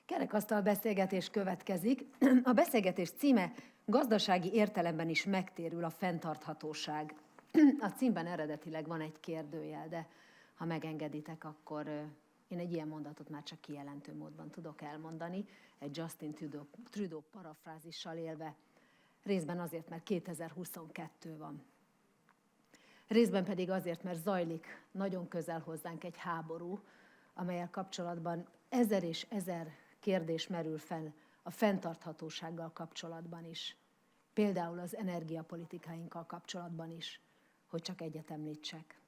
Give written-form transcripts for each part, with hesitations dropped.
Kerekasztal beszélgetés következik. A beszélgetés címe Gazdasági értelemben is megtérül a fenntarthatóság. A címben eredetileg van egy kérdőjel, de ha megengeditek, akkor én egy ilyen mondatot már csak kijelentő módban tudok elmondani, egy Justin Trudeau parafrázissal élve. Részben azért, mert 2022 van. Részben pedig azért, mert zajlik nagyon közel hozzánk egy háború, amellyel kapcsolatban ezer és ezer kérdés merül fel a fenntarthatósággal kapcsolatban is. Például az energiapolitikáinkkal kapcsolatban is, hogy csak egyet említsek.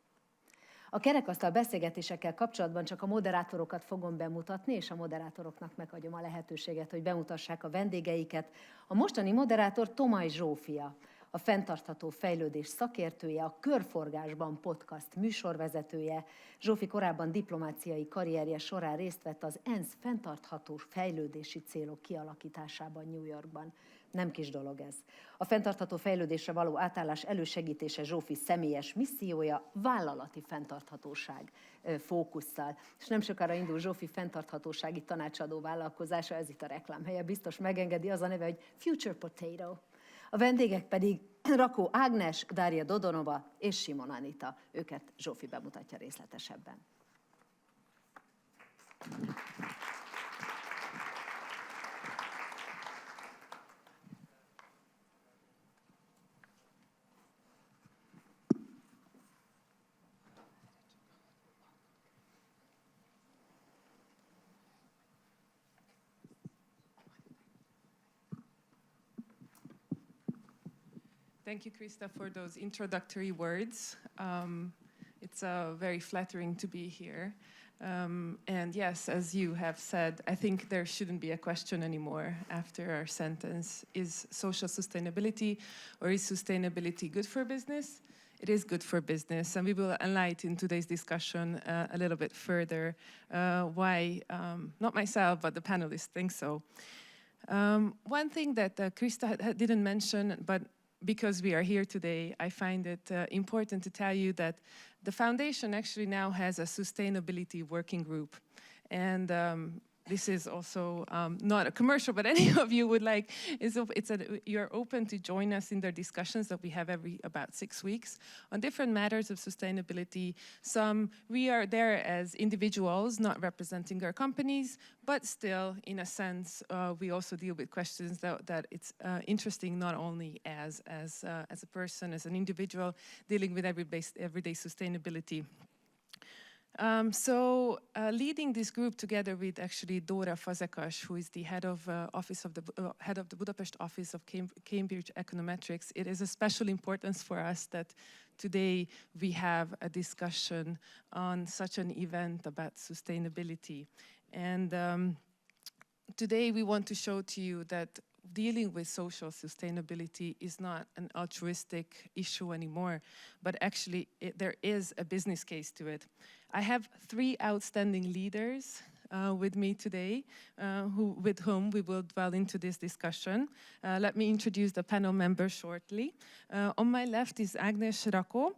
A kerekasztal beszélgetésekkel kapcsolatban csak a moderátorokat fogom bemutatni, és a moderátoroknak megadom a lehetőséget, hogy bemutassák a vendégeiket. A mostani moderátor Tomaj Zsófia, a fenntartható fejlődés szakértője, a Körforgásban podcast műsorvezetője. Zsófi korábban diplomáciai karrierje során részt vett az ENSZ fenntartható fejlődési célok kialakításában New Yorkban. Nem kis dolog ez. A fenntartható fejlődésre való átállás elősegítése Zsófi személyes missziója, vállalati fenntarthatóság fókusszal. És nem sokára indul Zsófi fenntarthatósági tanácsadó vállalkozása, ez itt a reklámhelye, biztos megengedi, az a neve, hogy Future Potato. A vendégek pedig Rakó Ágnes, Dária Dodonova és Simon Anita. Őket Zsófi bemutatja részletesebben. Thank you, Krista, for those introductory words. It's very flattering to be here. And yes, as you have said, I think there shouldn't be a question anymore after our sentence. Is social sustainability or is sustainability good for business? It is good for business, and we will enlighten today's discussion a little bit further why, not myself, but the panelists think so. One thing that Krista didn't mention, but because we are here today, I find it important to tell you that the foundation actually now has a sustainability working group. And this is also not a commercial, but any of you would like, you're open to join us in their discussions that we have every about 6 weeks on different matters of sustainability. We are there as individuals, not representing our companies, but still, in a sense, we also deal with questions that it's interesting not only as a person, as an individual, dealing with everyday sustainability. Leading this group together with actually Dóra Fazekas, who is the head of the Budapest office of Cambridge Econometrics, it is a special importance for us that today we have a discussion on such an event about sustainability. And today we want to show to you that dealing with social sustainability is not an altruistic issue anymore, but actually there is a business case to it. I have 3 outstanding leaders with me today, with whom we will dwell into this discussion. Let me introduce the panel members shortly. On my left is Agnes Rakó.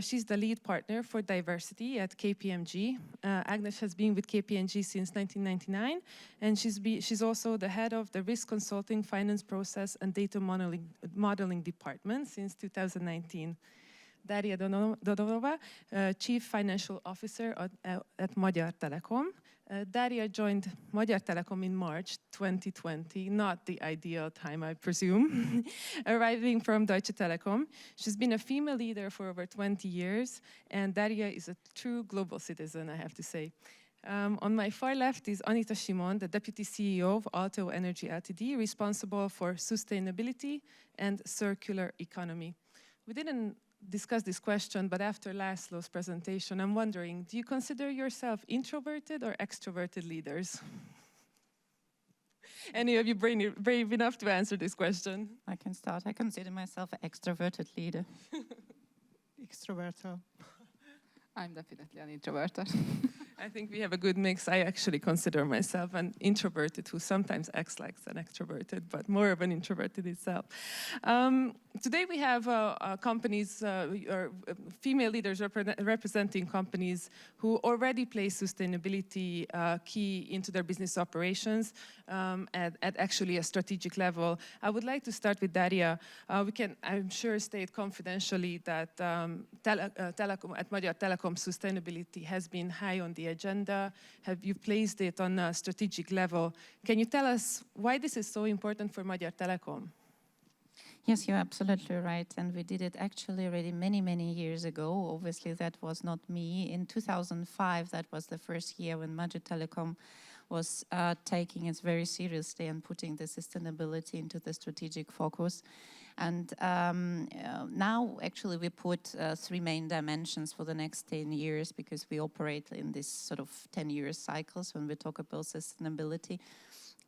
She's the lead partner for diversity at KPMG. Agnes has been with KPMG since 1999, and she's also the head of the risk consulting, finance process, and data modeling department since 2019. Dária Dodonova, Chief Financial Officer at Magyar Telekom. Dária joined Magyar Telekom in March 2020, not the ideal time, I presume, arriving from Deutsche Telekom. She's been a female leader for over 20 years, and Dária is a true global citizen, I have to say. On my far left is Anita Simon, the Deputy CEO of Alteo Energy Ltd., responsible for sustainability and circular economy. We didn't discuss this question, but after Laszlo's presentation, I'm wondering, do you consider yourself introverted or extroverted leaders? Any of you brave enough to answer this question? I can start. I consider myself an extroverted leader. Extroverted. I'm definitely an introvert. I think we have a good mix. I actually consider myself an introverted who sometimes acts like an extroverted, but more of an introverted itself. Today we have companies, or female leaders representing companies who already place sustainability key into their business operations at actually a strategic level. I would like to start with Daria. We can, I'm sure, state confidentially that at Magyar Telekom sustainability has been high on the agenda. Have you placed it on a strategic level? Can you tell us why this is so important for Magyar Telekom? Yes, you're absolutely right. And we did it actually already many, many years ago. Obviously, that was not me. In 2005, that was the first year when Magyar Telekom was taking it very seriously and putting the sustainability into the strategic focus. And now, actually, we put 3 main dimensions for the next 10 years because we operate in this sort of 10-year cycles when we talk about sustainability.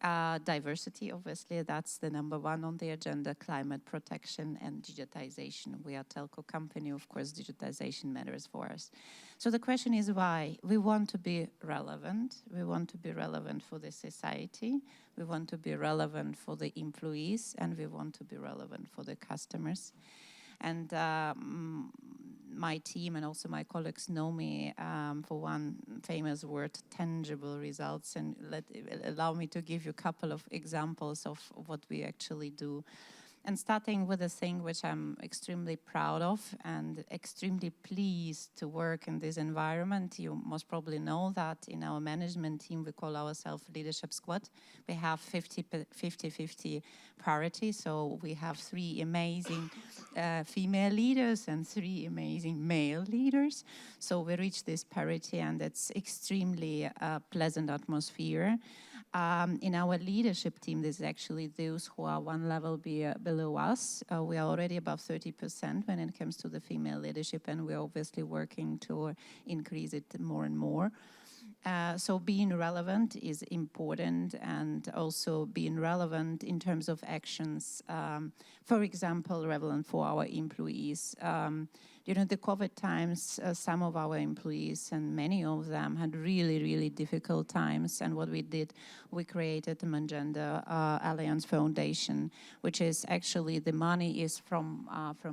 Diversity, obviously, that's the number 1 on the agenda, climate protection and digitization. We are a telco company, of course, digitization matters for us. So the question is why? We want to be relevant. We want to be relevant for the society. We want to be relevant for the employees, and we want to be relevant for the customers. And my team and also my colleagues know me for one famous word, tangible results. And allow me to give you a couple of examples of what we actually do. And starting with a thing which I'm extremely proud of and extremely pleased to work in this environment. You most probably know that in our management team, we call ourselves Leadership Squad. We have 50-50 parity. So we have 3 amazing female leaders and 3 amazing male leaders. So we reach this parity, and it's extremely pleasant atmosphere. In our leadership team, this is actually those who are 1 level below us. We are already above 30% when it comes to the female leadership, and we're obviously working to increase it more and more. So being relevant is important, and also being relevant in terms of actions. For example, relevant for our employees. During the COVID times, some of our employees and many of them had really, really difficult times. And what we did, we created the Magenda Alliance Foundation, which is actually the money is from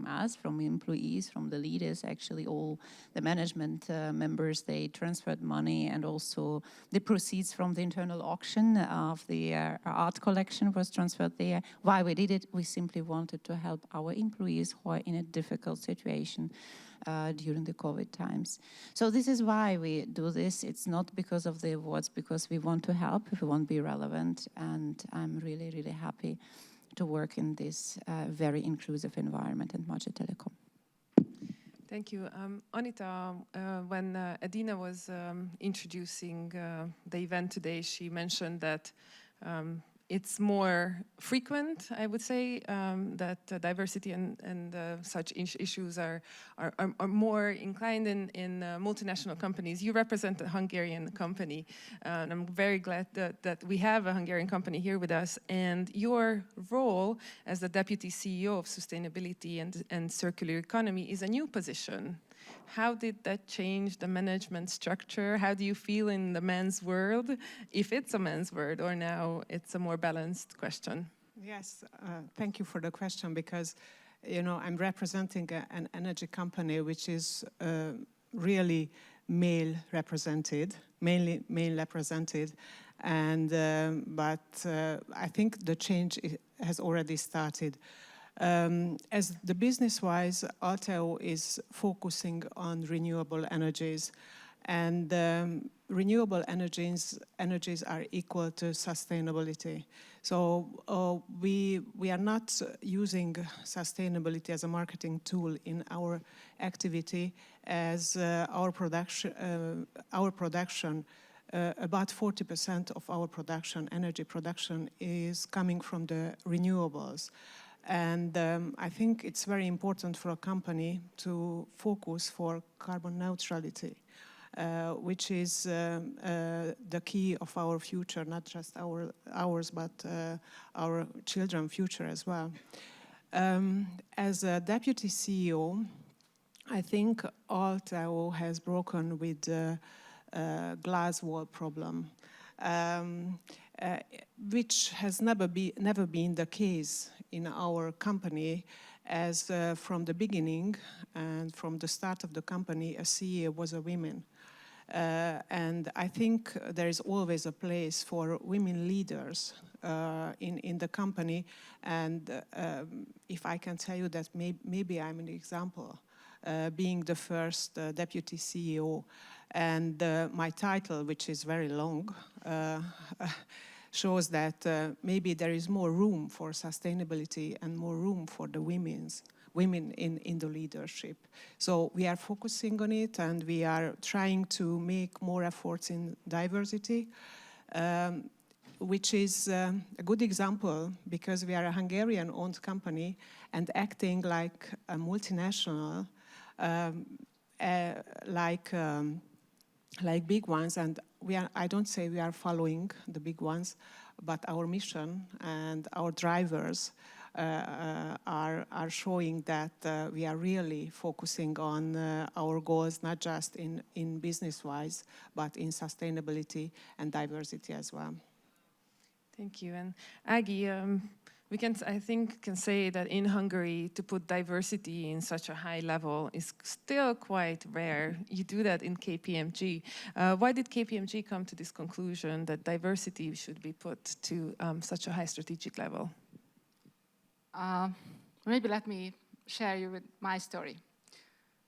us, from employees, from the leaders. Actually, all the management members, they transferred money, and also the proceeds from the internal auction of the art collection was transferred there. Why we did it? We simply wanted to help our employees who are in a difficult situation during the COVID times. So this is why we do this. It's not because of the awards, because we want to help, we want to be relevant, and I'm really, really happy to work in this very inclusive environment at Magyar Telekom. Thank you. Anita, when Edina was introducing the event today, she mentioned that it's more frequent, I would say, that diversity and such issues are more inclined in multinational companies. You represent a Hungarian company, and I'm very glad that we have a Hungarian company here with us. And your role as the Deputy CEO of Sustainability and Circular Economy is a new position. How did that change the management structure? How do you feel in the men's world, if it's a men's world, or now it's a more balanced question? Yes, thank you for the question, because, you know, I'm representing an energy company which is really mainly male represented, and but I think the change has already started. As the business-wise, Alteo is focusing on renewable energies, and renewable energies are equal to sustainability. So we are not using sustainability as a marketing tool in our activity, as our production, about 40% of our production, energy production, is coming from the renewables. And I think it's very important for a company to focus for carbon neutrality, which is the key of our future, not just ours, but our children's future as well. As a deputy CEO, I think Alteo has broken with glass wall problem, which has never been the case in our company, as from the beginning and from the start of the company, a CEO was a woman. And I think there is always a place for women leaders in the company. And if I can tell you that maybe I'm an example, being the first deputy CEO, and my title, which is very long, shows that maybe there is more room for sustainability and more room for the women in the leadership. So we are focusing on it, and we are trying to make more efforts in diversity, which is a good example because we are a Hungarian-owned company and acting like a multinational, like big ones. And I don't say we are following the big ones, but our mission and our drivers are showing that we are really focusing on our goals, not just in business-wise, but in sustainability and diversity as well. Thank you. And Aggie, we can, I think, can say that in Hungary, to put diversity in such a high level is still quite rare. You do that in KPMG. Why did KPMG come to this conclusion that diversity should be put to such a high strategic level? Maybe let me share you with my story.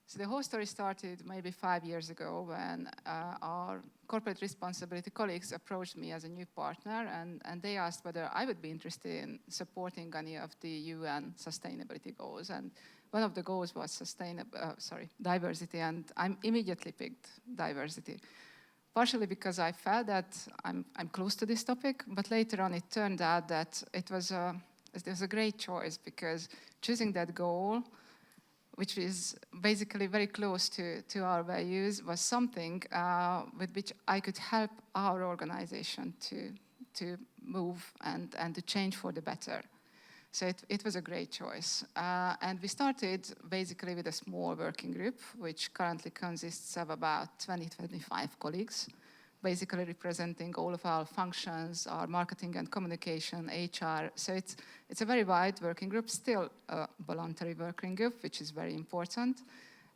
So the whole story started maybe 5 years ago when our corporate responsibility colleagues approached me as a new partner, and they asked whether I would be interested in supporting any of the UN sustainability goals. And one of the goals was diversity, and I immediately picked diversity. Partially because I felt that I'm close to this topic, but later on it turned out that it was a great choice, because choosing that goal, which is basically very close to our values, was something with which I could help our organization to move and to change for the better. So it was a great choice. And we started basically with a small working group, which currently consists of about 20-25 colleagues, basically representing all of our functions, our marketing and communication, HR. So it's a very wide working group, still a voluntary working group, which is very important.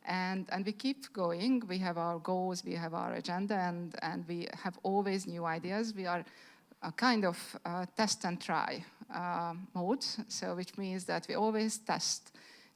And we keep going. We have our goals, we have our agenda, and we have always new ideas. We are a kind of test and try mode, so which means that we always test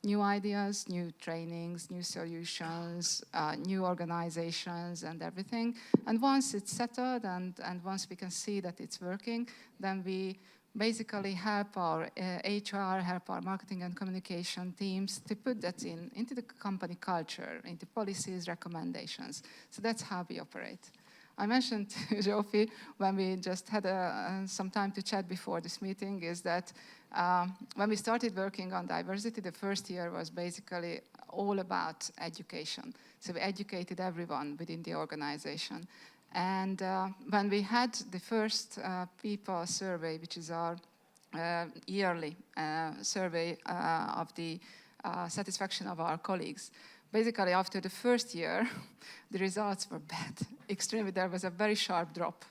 new ideas, new trainings, new solutions, new organizations and everything. And once it's settled and once we can see that it's working, then we basically help our HR, help our marketing and communication teams to put that into the company culture, into policies, recommendations. So that's how we operate. I mentioned to Zsófi when we just had some time to chat before this meeting is that when we started working on diversity, the first year was basically all about education. So we educated everyone within the organization. And when we had the first people survey, which is our yearly survey of the satisfaction of our colleagues, basically after the first year, the results were bad. Extremely, there was a very sharp drop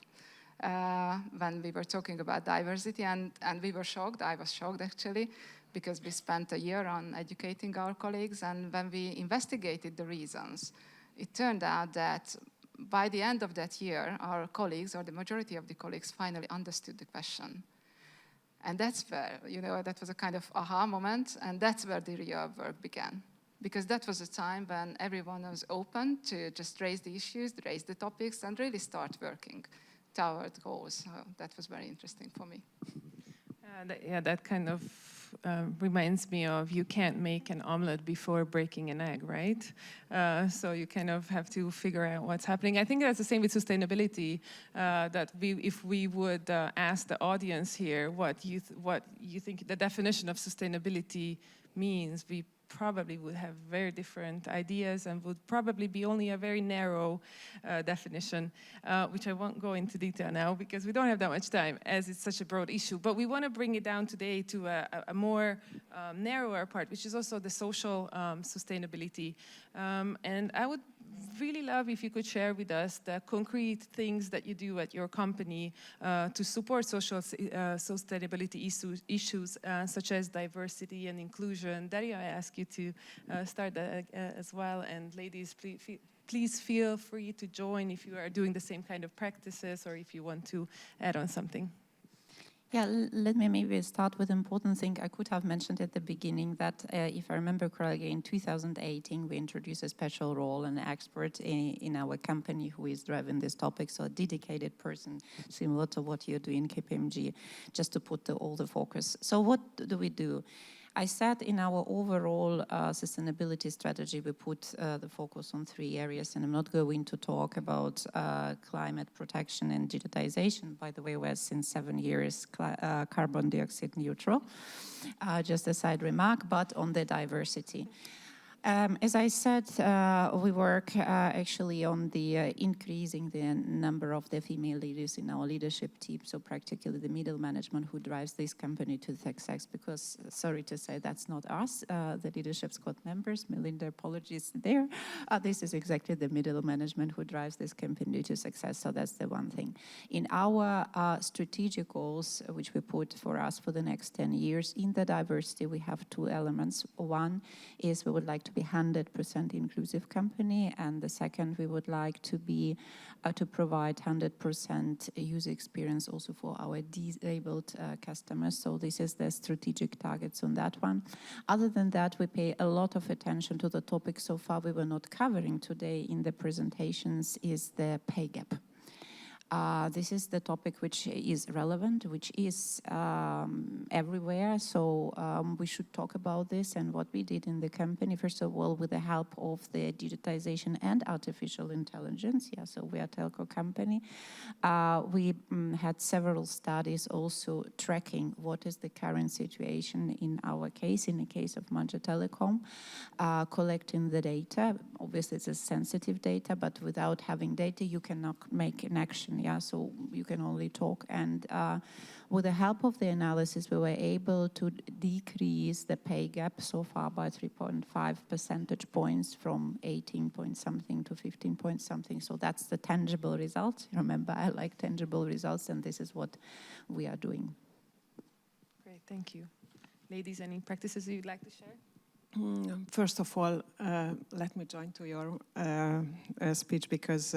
when we were talking about diversity, and we were shocked. I was shocked actually, because we spent a year on educating our colleagues, and when we investigated the reasons, it turned out that by the end of that year, our colleagues, or the majority of the colleagues, finally understood the question. And that's where, that was a kind of aha moment, and that's where the real work began. Because that was a time when everyone was open to just raise the issues, raise the topics, and really start working toward goals. So that was very interesting for me. That kind of reminds me of you can't make an omelet before breaking an egg, right? So you kind of have to figure out what's happening. I think that's the same with sustainability, that if we would ask the audience here what you think the definition of sustainability means, we probably would have very different ideas and would probably be only a very narrow definition, which I won't go into detail now because we don't have that much time as it's such a broad issue. But we want to bring it down today to a more narrower part, which is also the social sustainability. And I would really love if you could share with us the concrete things that you do at your company to support social sustainability issues such as diversity and inclusion. Daria, I ask you to start that as well. And ladies, please feel free to join if you are doing the same kind of practices or if you want to add on something. Yeah, let me maybe start with an important thing. I could have mentioned at the beginning that, if I remember correctly, in 2018 we introduced a special role, an expert in our company who is driving this topic, so a dedicated person similar to what you do in KPMG, just to put all the focus. So what do we do? I said in our overall sustainability strategy, we put the focus on 3 areas, and I'm not going to talk about climate protection and digitization. By the way, we're since 7 years carbon dioxide neutral, just a side remark, but on the diversity. As I said, we work actually on the increasing the number of the female leaders in our leadership team, so practically the middle management who drives this company to success, because, sorry to say, that's not us, the leadership squad members. Melinda, apologies there. This is exactly the middle management who drives this company to success, so that's the one thing. In our strategic goals, which we put for us for the next 10 years, in the diversity we have 2 elements. One is we would like to be 100% inclusive company, and the second, we would like to be to provide 100% user experience also for our disabled customers. So this is the strategic targets on that one. Other than that, we pay a lot of attention to the topic so far we were not covering today in the presentations, is the pay gap. This is the topic which is relevant, which is everywhere, so we should talk about this and what we did in the company. First of all, with the help of the digitization and artificial intelligence, yeah, so we are a telco company. We had several studies also tracking what is the current situation in our case, in the case of Magyar Telekom, collecting the data. Obviously, it's a sensitive data, but without having data, you cannot make an action. Yeah, so you can only talk, and with the help of the analysis, we were able to decrease the pay gap so far by 3.5 percentage points from 18 point something to 15 point something. So that's the tangible results. Remember, I like tangible results, and this is what we are doing. Great, thank you. Ladies, any practices you'd like to share? First of all, let me join to your speech, because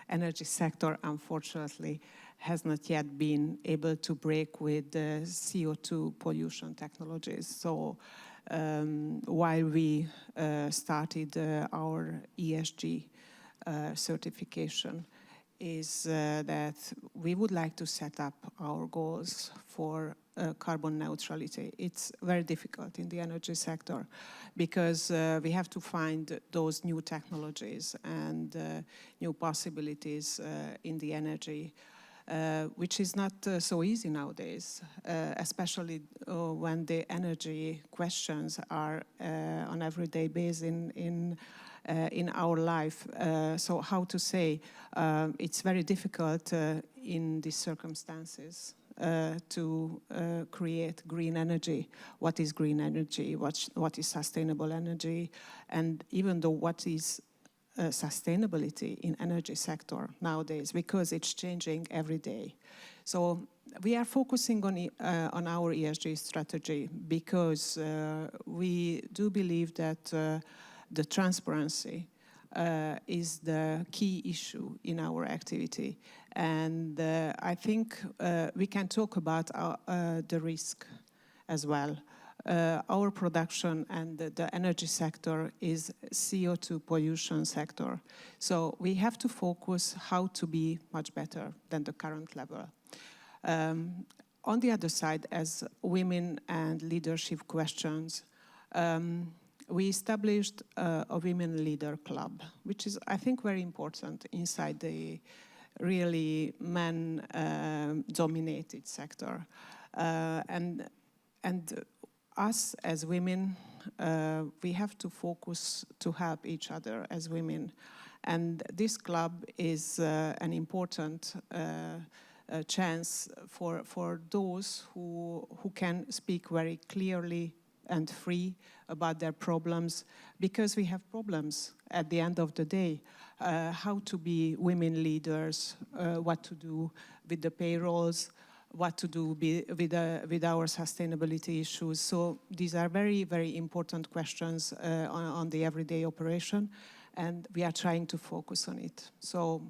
energy sector, unfortunately, has not yet been able to break with the CO2 pollution technologies. So while we started our ESG certification, is that we would like to set up our goals for carbon neutrality. It's very difficult in the energy sector, because we have to find those new technologies and new possibilities in the energy, which is not so easy nowadays, especially when the energy questions are on everyday basis in our life. So how to say, it's very difficult in these circumstances to create green energy. What is green energy? What is sustainable energy? And even though what is sustainability in energy sector nowadays, because it's changing every day. So we are focusing on our ESG strategy, because we do believe that the transparency is the key issue in our activity. And I think we can talk about the risk as well. Our production and the energy sector is CO2 pollution sector. So we have to focus how to be much better than the current level. On the other side, as women and leadership questions, we established a women leader club, which is, I think, very important inside the really man-dominated sector. And us as women, we have to focus to help each other as women. And this club is an important chance for those who can speak very clearly and free about their problems, because we have problems at the end of the day. How to be women leaders, what to do with the payrolls, what to do with our sustainability issues. So these are very, very important questions on the everyday operation, and we are trying to focus on it. So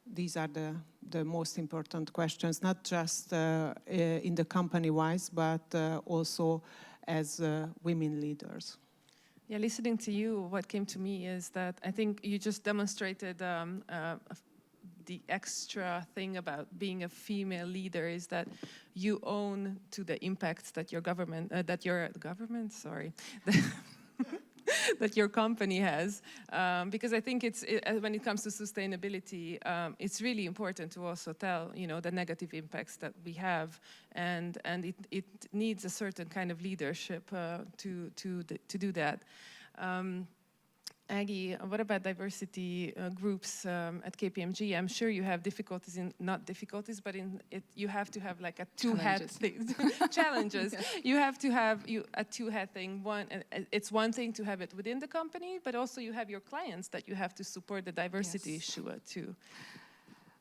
these are the most important questions, not just in the company-wise, but also as women leaders. Yeah, listening to you, what came to me is that I think you just demonstrated the extra thing about being a female leader is that you own to the impacts that your government, that your company has, because I think when it comes to sustainability, it's really important to also tell, the negative impacts that we have, and it needs a certain kind of leadership to do that. Aggie, what about diversity groups at KPMG? I'm sure you have difficulties not difficulties, but you have to have like a two-hat thing. Challenges. Yeah. You have to have a two-hat thing. It's one thing to have it within the company, but also you have your clients that you have to support the diversity issue too.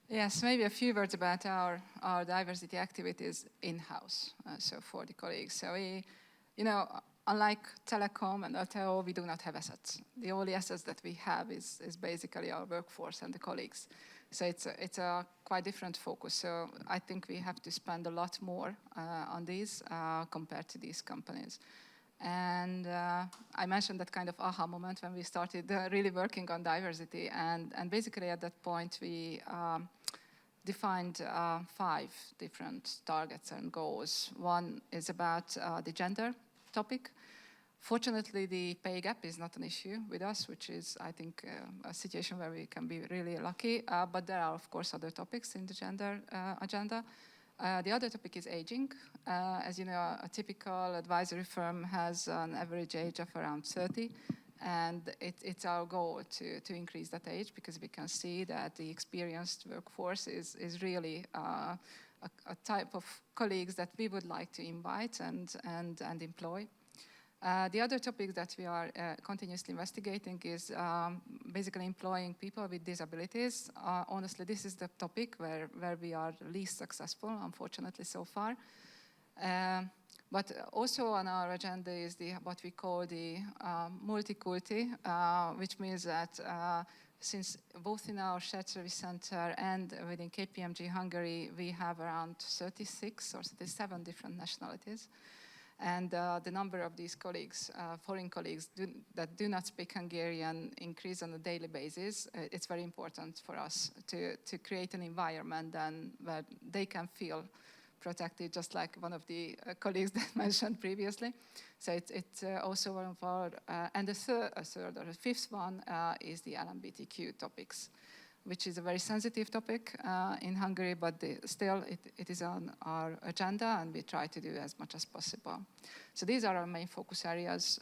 Yes, maybe a few words about our diversity activities in-house, so for the colleagues. So we, unlike Telekom and Alteo, we do not have assets. The only assets that we have is basically our workforce and the colleagues. So it's a quite different focus. So I think we have to spend a lot more on these compared to these companies. And I mentioned that kind of aha moment when we started really working on diversity. And basically at that point we defined 5 different targets and goals. One is about the gender topic. Fortunately, the pay gap is not an issue with us, which is, I think, a situation where we can be really lucky. But there are, of course, other topics in the gender agenda. The other topic is aging. As you know, a typical advisory firm has an average age of around 30. And it's our goal to increase that age, because we can see that the experienced workforce is really a type of colleagues that we would like to invite and employ. The other topic that we are continuously investigating is basically employing people with disabilities. Honestly, this is the topic where we are least successful, unfortunately, so far. But also on our agenda is what we call the multiculti, which means that since both in our shared service center and within KPMG Hungary, we have around 36 or 37 different nationalities. And the number of these colleagues, foreign colleagues that do not speak Hungarian increase on a daily basis. It's very important for us to create an environment where they can feel protected, just like one of the colleagues that mentioned previously. So it's also one of our, and the third or the fifth one is the LGBTQ topics, which is a very sensitive topic in Hungary, but still it is on our agenda, and we try to do as much as possible. So these are our main focus areas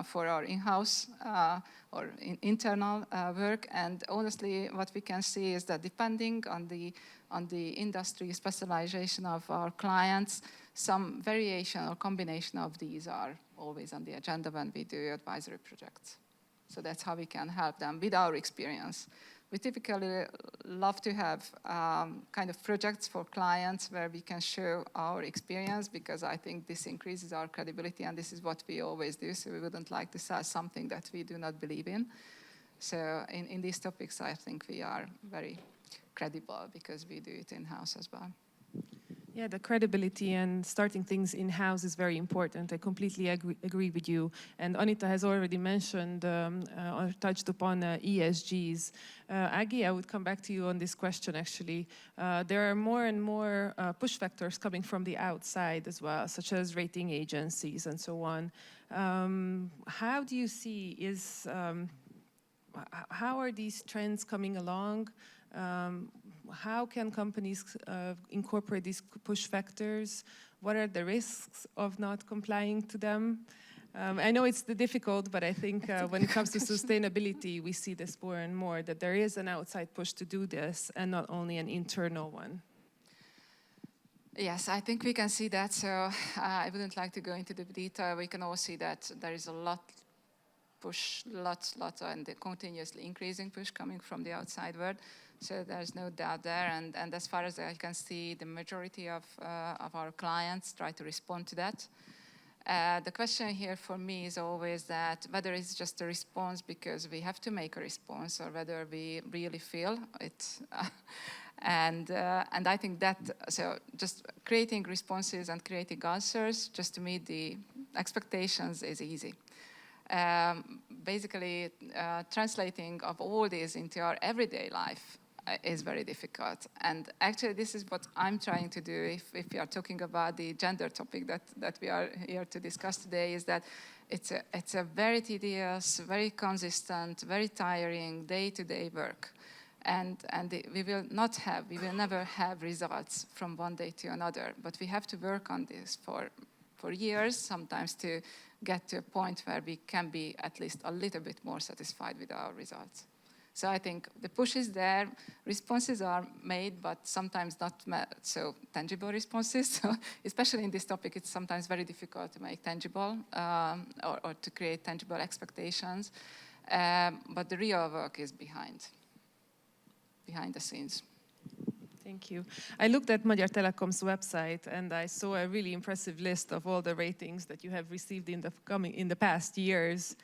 for our in-house or internal work. And honestly, what we can see is that depending on the industry specialization of our clients, some variation or combination of these are always on the agenda when we do advisory projects. So that's how we can help them with our experience. We typically love to have kind of projects for clients where we can show our experience, because I think this increases our credibility, and this is what we always do. So we wouldn't like to sell something that we do not believe in. So in these topics, I think we are very credible because we do it in-house as well. Yeah, the credibility and starting things in-house is very important. I completely agree with you. And Anita has already mentioned or touched upon ESGs. Aggie, I would come back to you on this question, actually. There are more and more push factors coming from the outside as well, such as rating agencies and so on. How do you see, how are these trends coming along? How can companies incorporate these push factors? What are the risks of not complying to them? I know it's difficult, but I think when it comes to sustainability, we see this more and more, that there is an outside push to do this and not only an internal one. Yes, I think we can see that. So I wouldn't like to go into the detail. We can all see that there is a lots, and the continuously increasing push coming from the outside world. So there's no doubt there. And as far as I can see, the majority of our clients try to respond to that. The question here for me is always that whether it's just a response because we have to make a response, or whether we really feel it. And I think that, so just creating responses and creating answers just to meet the expectations is easy. Basically, translating of all this into our everyday life is very difficult. And actually, this is what I'm trying to do if we are talking about the gender topic that we are here to discuss today, is that it's a very tedious, very consistent, very tiring day-to-day work. And we will never have results from one day to another, but we have to work on this for years, sometimes to get to a point where we can be at least a little bit more satisfied with our results. So I think the push is there, responses are made, but sometimes not so tangible responses. So especially in this topic, it's sometimes very difficult to make tangible or to create tangible expectations. But the real work is behind the scenes. Thank you. I looked at Magyar Telekom's website and I saw a really impressive list of all the ratings that you have received in the past years.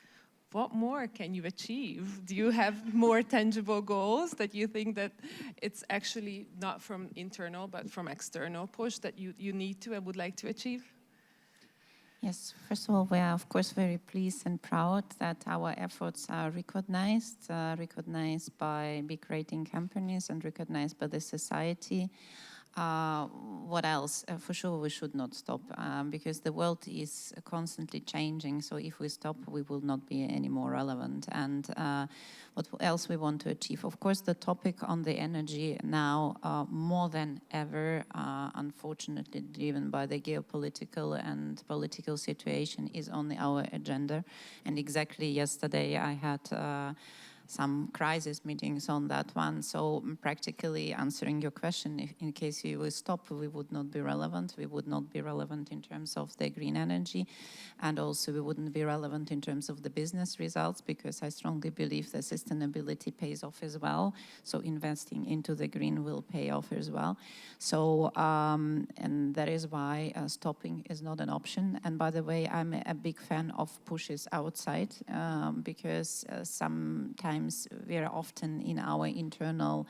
What more can you achieve? Do you have more tangible goals that you think that it's actually not from internal but from external push that you need to and would like to achieve? Yes, first of all, we are of course very pleased and proud that our efforts are recognized by big rating companies and recognized by the society. What else? For sure, we should not stop because the world is constantly changing. So if we stop, we will not be any more relevant. And what else we want to achieve? Of course, the topic on the energy now more than ever, unfortunately, driven by the geopolitical and political situation, is on our agenda. And exactly yesterday, I had some crisis meetings on that one. So practically answering your question, if in case we will stop, we would not be relevant. We would not be relevant in terms of the green energy. And also we wouldn't be relevant in terms of the business results, because I strongly believe that sustainability pays off as well. So investing into the green will pay off as well. So, and that is why stopping is not an option. And by the way, I'm a big fan of pushes outside because sometimes we are often in our internal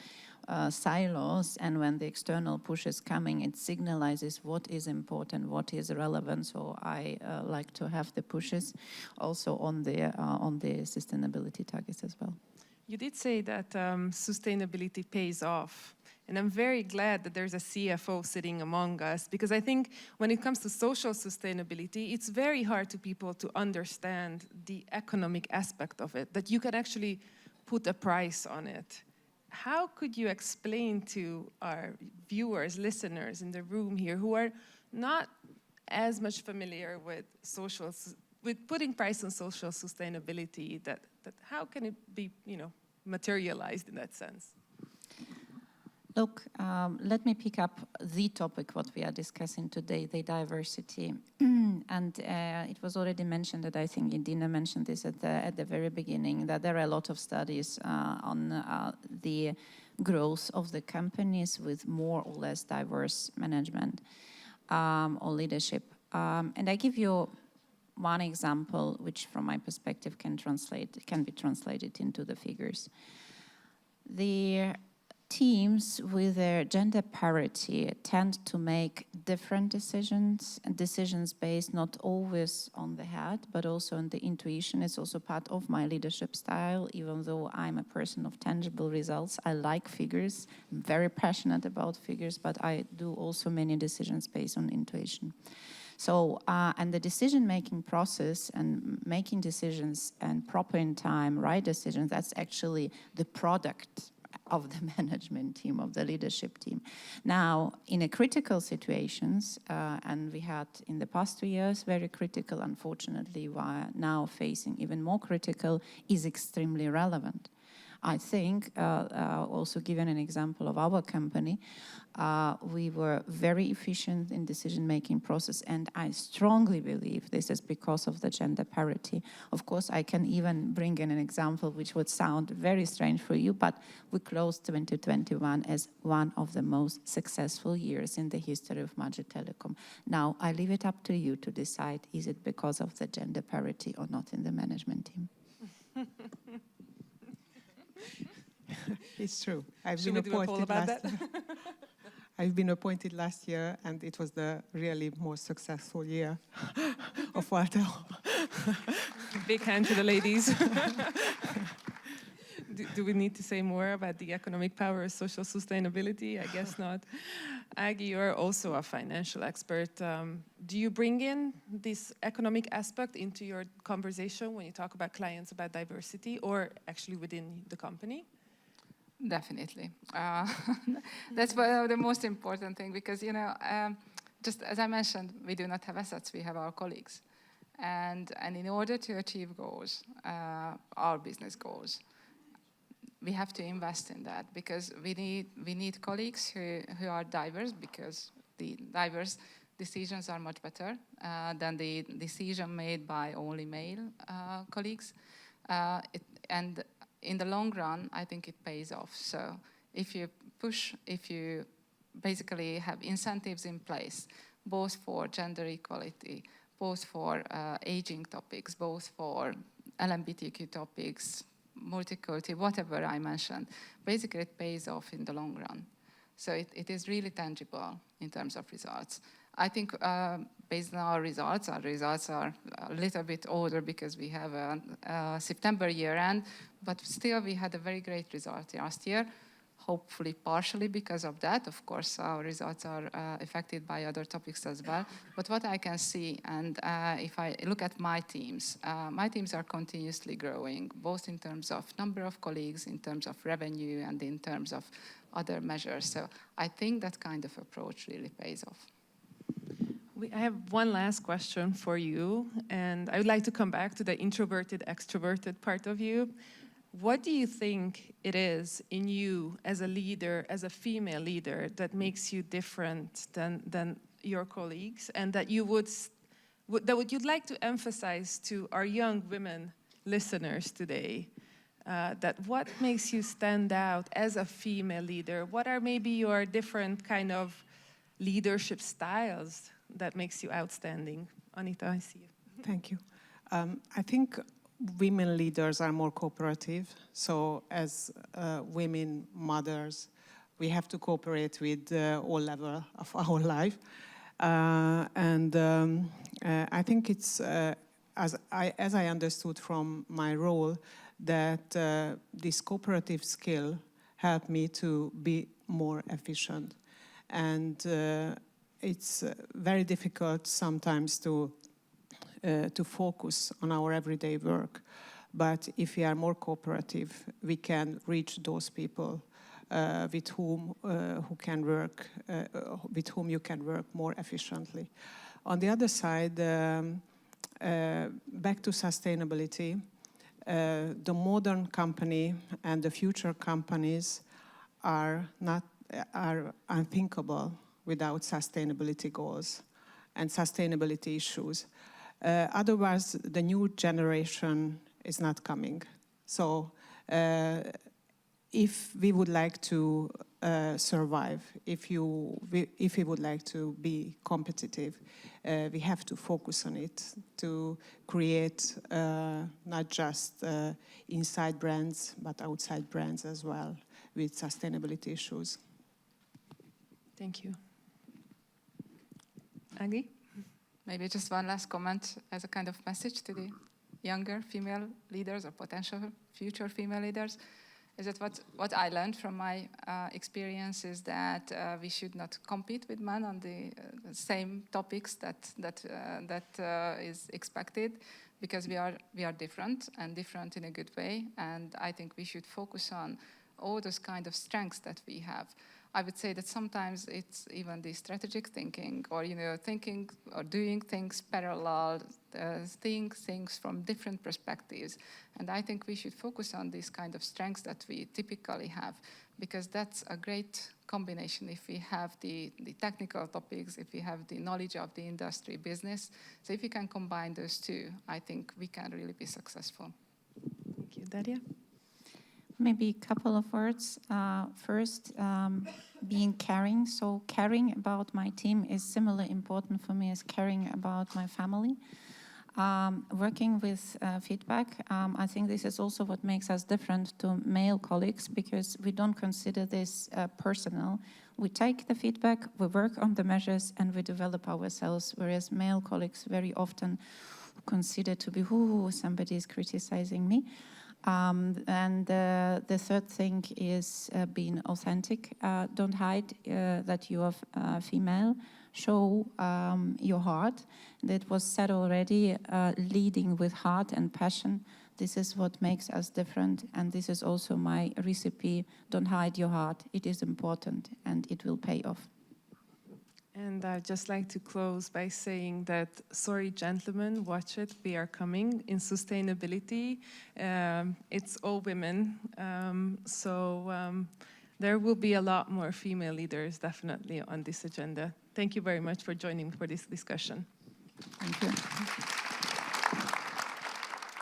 silos, and when the external push is coming, it signalizes what is important, what is relevant. So I like to have the pushes also on the sustainability targets as well. You did say that sustainability pays off. And I'm very glad that there's a CFO sitting among us, because I think when it comes to social sustainability, it's very hard to people to understand the economic aspect of it, that you can actually put a price on it. How could you explain to our viewers, listeners in the room here who are not as much familiar with putting price on social sustainability, that how can it be, materialized in that sense? Look, let me pick up the topic what we are discussing today, the diversity. And it was already mentioned that I think Dina mentioned this at the very beginning, that there are a lot of studies on the growth of the companies with more or less diverse management or leadership. And I give you one example, which from my perspective can be translated into the figures. The teams with their gender parity tend to make different decisions, and decisions based not always on the head, but also on the intuition. It's also part of my leadership style. Even though I'm a person of tangible results, I like figures. I'm very passionate about figures, but I do also many decisions based on intuition. So, and the decision-making process and making decisions and proper in time, right decisions, that's actually the product of the management team, of the leadership team. Now, in a critical situations, and we had in the past 2 years very critical, unfortunately, we are now facing even more critical, is extremely relevant. I think, also given an example of our company, we were very efficient in decision-making process, and I strongly believe this is because of the gender parity. Of course, I can even bring in an example which would sound very strange for you, but we closed 2021 as one of the most successful years in the history of Magyar Telekom. Now, I leave it up to you to decide, is it because of the gender parity or not in the management team? It's true. I've Should been we do a poll appointed about last. that? I've been appointed last year, and it was the really most successful year of Alteo. Big hand to the ladies. Do we need to say more about the economic power of social sustainability? I guess not. Ági, you're also a financial expert. Do you bring in this economic aspect into your conversation when you talk about clients, about diversity, or actually within the company? Definitely. That's one of the most important thing because, just as I mentioned, we do not have assets, we have our colleagues. And in order to achieve goals, our business goals, we have to invest in that because we need colleagues who are diverse because the diverse decisions are much better than the decision made by only male colleagues. And in the long run, I think it pays off. So if you basically have incentives in place, both for gender equality, both for aging topics, both for LGBTQ topics, multicultural, whatever I mentioned, basically it pays off in the long run. So it is really tangible in terms of results. I think based on our results are a little bit older because we have a September year end, but still we had a very great result last year, hopefully partially because of that. Of course, our results are affected by other topics as well. But what I can see, and if I look at my teams are continuously growing, both in terms of number of colleagues, in terms of revenue, and in terms of other measures. So I think that kind of approach really pays off. I have one last question for you, and I would like to come back to the introverted, extroverted part of you. What do you think it is in you as a leader, as a female leader, that makes you different than your colleagues, and that you'd like to emphasize to our young women listeners today? That what makes you stand out as a female leader? What are maybe your different kind of leadership styles that makes you outstanding? Anita, I see you. Thank you. I think women leaders are more cooperative. So as women mothers, we have to cooperate with all levels of our life. And I think it's, as I understood from my role, that this cooperative skill helped me to be more efficient. And it's very difficult sometimes to focus on our everyday work. But if we are more cooperative, we can reach those people with whom you can work more efficiently. On the other side, back to sustainability, the modern company and the future companies are unthinkable without sustainability goals and sustainability issues. Otherwise, the new generation is not coming. So if we would like to survive, if we would like to be competitive, we have to focus on it to create not just inside brands, but outside brands as well with sustainability issues. Thank you. Ági? Maybe just one last comment as a kind of message to the younger female leaders or potential future female leaders, is that what I learned from my experience is that we should not compete with men on the same topics that is expected, because we are different, and different in a good way. And I think we should focus on all those kind of strengths that we have. I would say that sometimes it's even the strategic thinking, or thinking or doing things parallel, seeing things from different perspectives. And I think we should focus on these kind of strengths that we typically have, because that's a great combination if we have the technical topics, if we have the knowledge of the industry business. So if we can combine those two, I think we can really be successful. Thank you. Daria? Maybe a couple of words. First, being caring. So caring about my team is similarly important for me as caring about my family. Working with feedback, I think this is also what makes us different to male colleagues, because we don't consider this personal. We take the feedback, we work on the measures, and we develop ourselves, whereas male colleagues very often consider to be, somebody is criticizing me. And the third thing is being authentic. Don't hide that you are female. Show your heart. That was said already, leading with heart and passion. This is what makes us different, and this is also my recipe. Don't hide your heart. It is important, and it will pay off. And I'd just like to close by saying that, sorry, gentlemen, watch it, we are coming. In sustainability, it's all women. There will be a lot more female leaders definitely on this agenda. Thank you very much for joining for this discussion. Thank you.